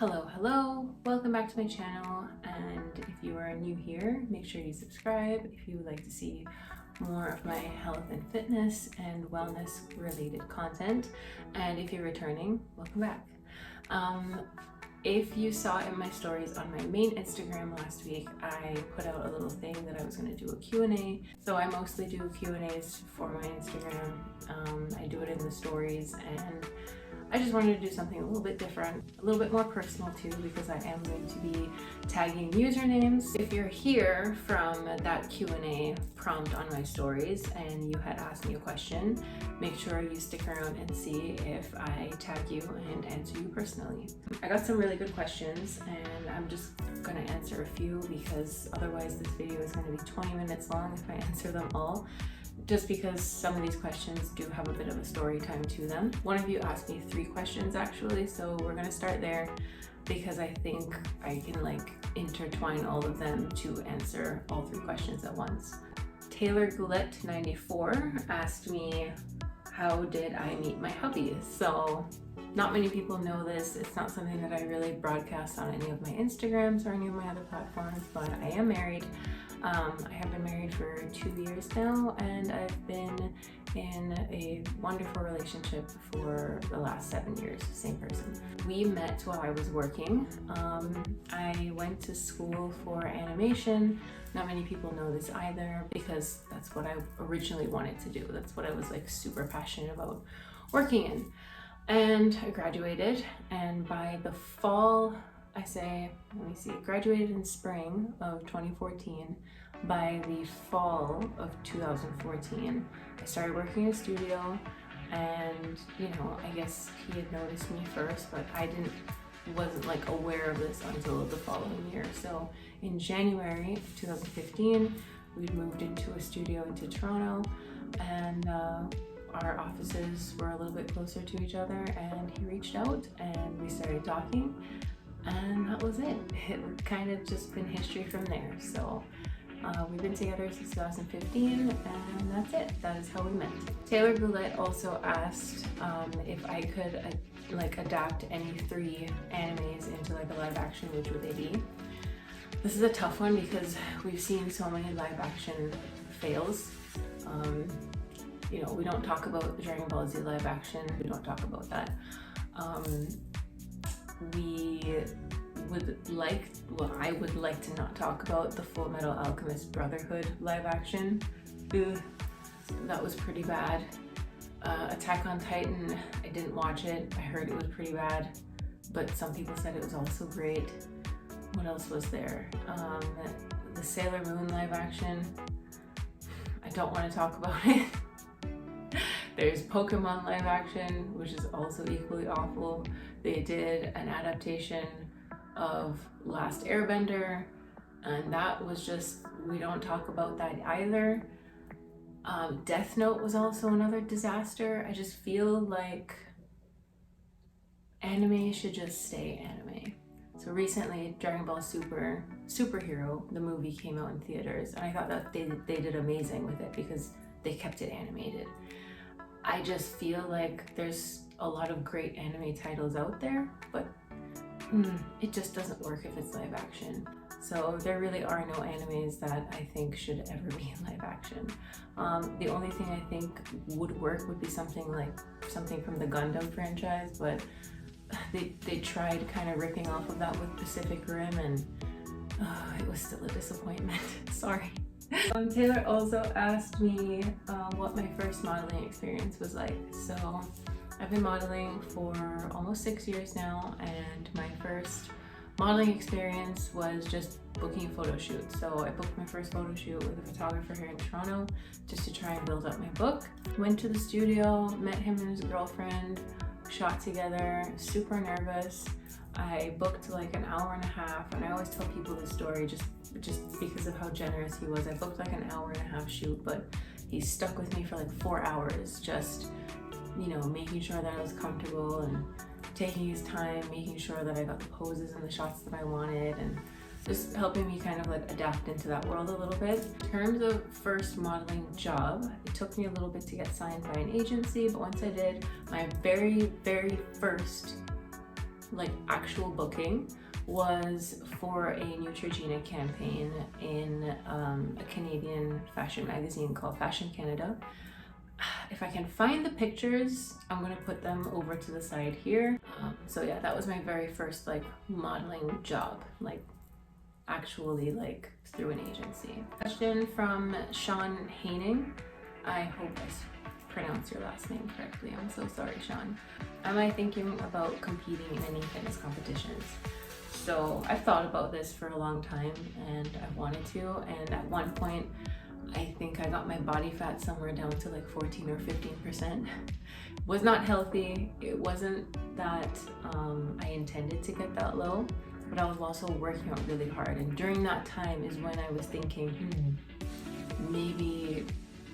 Hello, welcome back to my channel, and if you are new here, make sure you subscribe if you would like to see more of my health and fitness and wellness related content, and if you're returning, welcome back. If you saw in my stories on my main Instagram last week, I put out a little thing that I was going to do a Q&A. So I mostly do Q&As for my Instagram. I do it in the stories, and I just wanted to do something a little bit different, a little bit more personal too, because I am going to be tagging usernames. If you're here from that Q&A prompt on my stories and you had asked me a question, make sure you stick around and see if I tag you and answer you personally. I got some really good questions and I'm just gonna answer a few because otherwise this video is gonna be 20 minutes long if I answer them all, just because some of these questions do have a bit of a story time to them. One of you asked me 3 questions actually, so we're gonna start there because I think I can intertwine all of them to answer all 3 questions at once. Taylor Goulette 94 asked me, how did I meet my hubby? So not many people know this. It's not something that I really broadcast on any of my Instagrams or any of my other platforms, but I am married. I have been married for 2 years now, and I've been in a wonderful relationship for the last 7 years, same person. We met while I was working. I went to school for animation. Not many people know this either because that's what I originally wanted to do. That's what I was super passionate about working in. And I graduated, and by the fall, graduated in spring of 2014. By the fall of 2014, I started working in a studio, and I guess he had noticed me first, but I wasn't aware of this until the following year. So in January of 2015, we'd moved into a studio into Toronto, and our offices were a little bit closer to each other, and he reached out and we started talking, and that was it. It kind of just been history from there. So we've been together since 2015, and that's it. That is how we met. Taylor Goulette also asked if I could adapt any 3 animes into a live action, which would they be? This is a tough one because we've seen so many live action fails. We don't talk about the Dragon Ball Z live action. We don't talk about that. I would like to not talk about the Full Metal Alchemist Brotherhood live action. Ugh, that was pretty bad. Attack on Titan, I didn't watch it. I heard it was pretty bad, but some people said it was also great. What else was there? The Sailor Moon live action, I don't want to talk about it. There's Pokemon live action, which is also equally awful. They did an adaptation of Last Airbender, and that was just, we don't talk about that either. Death Note was also another disaster. I just feel like anime should just stay anime. So recently, Dragon Ball Superhero, the movie, came out in theaters, and I thought that they did amazing with it because they kept it animated. I just feel like there's a lot of great anime titles out there, but it just doesn't work if it's live action. So there really are no animes that I think should ever be in live action. The only thing I think would work would be something from the Gundam franchise, but they tried kind of ripping off of that with Pacific Rim, and it was still a disappointment. Sorry. Taylor also asked me what my first modeling experience was like. So I've been modeling for almost 6 years now, and my first modeling experience was just booking a photo shoot. So I booked my first photo shoot with a photographer here in Toronto just to try and build up my book. Went to the studio, met him and his girlfriend, shot together, super nervous. I booked an hour and a half, and I always tell people this story just because of how generous he was. I booked an hour and a half shoot, but he stuck with me for 4 hours, just making sure that I was comfortable and taking his time, making sure that I got the poses and the shots that I wanted, and just helping me kind of adapt into that world a little bit. In terms of first modeling job, it took me a little bit to get signed by an agency, but once I did, my very, very first like actual booking was for a Neutrogena campaign in a Canadian fashion magazine called Fashion Canada. If I can find the pictures, I'm gonna put them over to the side here. So yeah, that was my very first like modeling job, like actually like through an agency. Question from Sean Haining. I hope I pronounce your last name correctly. I'm so sorry, Sean. Am I thinking about competing in any fitness competitions? So I've thought about this for a long time and I wanted to, and at one point I think I got my body fat somewhere down to like 14 or 15%. Was not healthy. It wasn't that I intended to get that low, but I was also working out really hard. And during that time is when I was thinking, maybe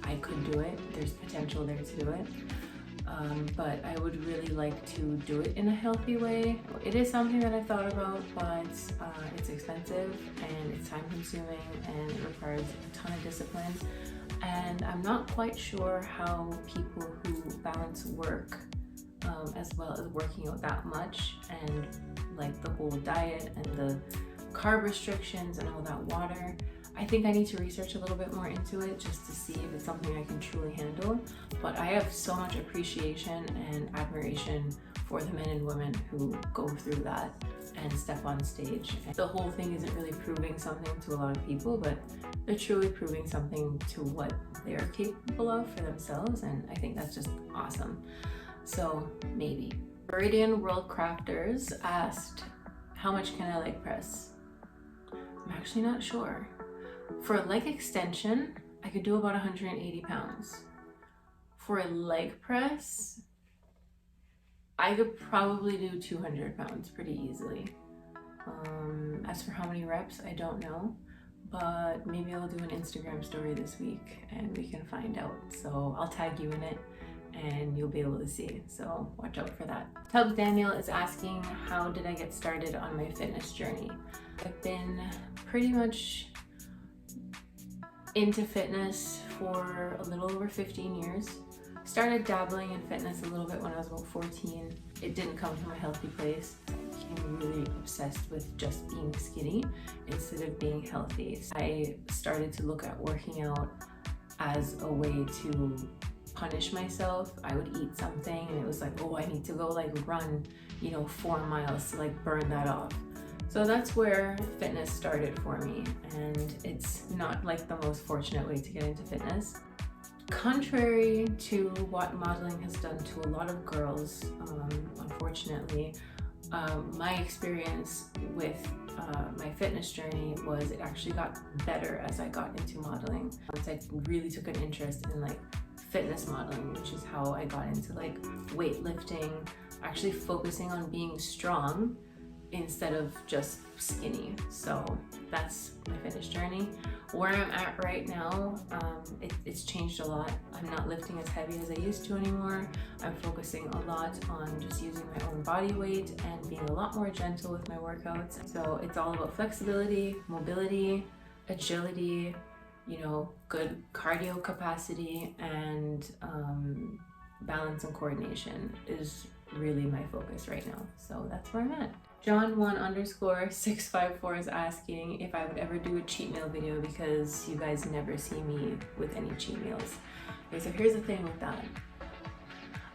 I could do it. There's potential there to do it. But I would really like to do it in a healthy way. It is something that I've thought about, but it's expensive and it's time consuming and it requires a ton of discipline. And I'm not quite sure how people who balance work as well as working out that much and like the whole diet and the carb restrictions and all that water, I think I need to research a little bit more into it just to see if it's something I can truly handle. But I have so much appreciation and admiration for the men and women who go through that and step on stage. And the whole thing isn't really proving something to a lot of people, but they're truly proving something to what they're capable of for themselves, and I think that's just awesome. So maybe. Viridian World Crafters asked, how much can I leg press? I'm actually not sure. For a leg extension, I could do about 180 pounds. For a leg press, I could probably do 200 pounds pretty easily. As for how many reps, I don't know, but maybe I'll do an Instagram story this week and we can find out. So I'll tag you in it and you'll be able to see. So watch out for that. Tubbs Daniel is asking, how did I get started on my fitness journey? I've been pretty much into fitness for a little over 15 years. Started dabbling in fitness a little bit when I was about 14. It didn't come from a healthy place. I became really obsessed with just being skinny instead of being healthy. I started to look at working out as a way to punish myself. I would eat something and it was like, oh, I need to go like run, 4 miles to like burn that off. So that's where fitness started for me, and it's not like the most fortunate way to get into fitness. Contrary to what modeling has done to a lot of girls, unfortunately, my experience with my fitness journey was it actually got better as I got into modeling. Once I really took an interest in like fitness modeling, which is how I got into like weightlifting, actually focusing on being strong instead of just skinny. So that's my fitness journey. Where I'm at right now, it's changed a lot. I'm not lifting as heavy as I used to anymore. I'm focusing a lot on just using my own body weight and being a lot more gentle with my workouts. So it's all about flexibility, mobility, agility, good cardio capacity, and balance and coordination is really my focus right now. So that's where I'm at. John1_654 is asking if I would ever do a cheat meal video because you guys never see me with any cheat meals. Okay, so here's the thing with that.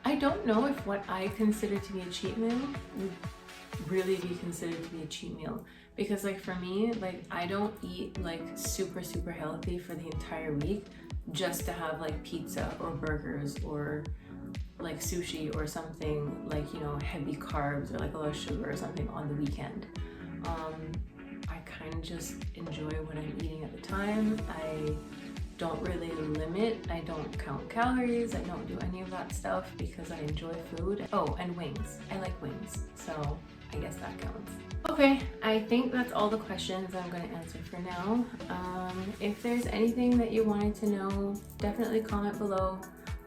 I don't know if what I consider to be a cheat meal would really be considered to be a cheat meal, because like for me, like I don't eat like super healthy for the entire week just to have like pizza or burgers or like sushi or something like, heavy carbs or like a lot of sugar or something on the weekend. I kind of just enjoy what I'm eating at the time. I don't really limit. I don't count calories. I don't do any of that stuff because I enjoy food. Oh, and wings. I like wings. So I guess that counts. Okay, I think that's all the questions I'm going to answer for now. If there's anything that you wanted to know, definitely comment below.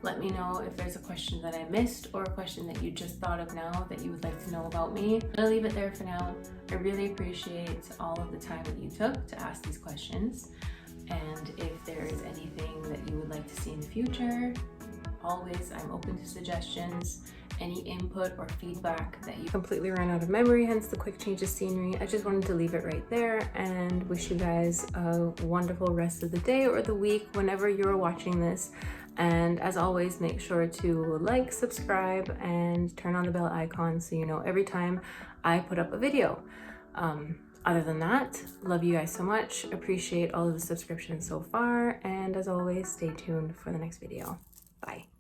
Let me know if there's a question that I missed or a question that you just thought of now that you would like to know about me. I'm gonna leave it there for now. I really appreciate all of the time that you took to ask these questions. And if there is anything that you would like to see in the future, always, I'm open to suggestions, any input or feedback that you completely ran out of memory, hence the quick change of scenery. I just wanted to leave it right there and wish you guys a wonderful rest of the day or the week whenever you're watching this. And as always, make sure to like, subscribe, and turn on the bell icon so you know every time I put up a video. Other than that, love you guys so much. Appreciate all of the subscriptions so far. And as always, stay tuned for the next video. Bye.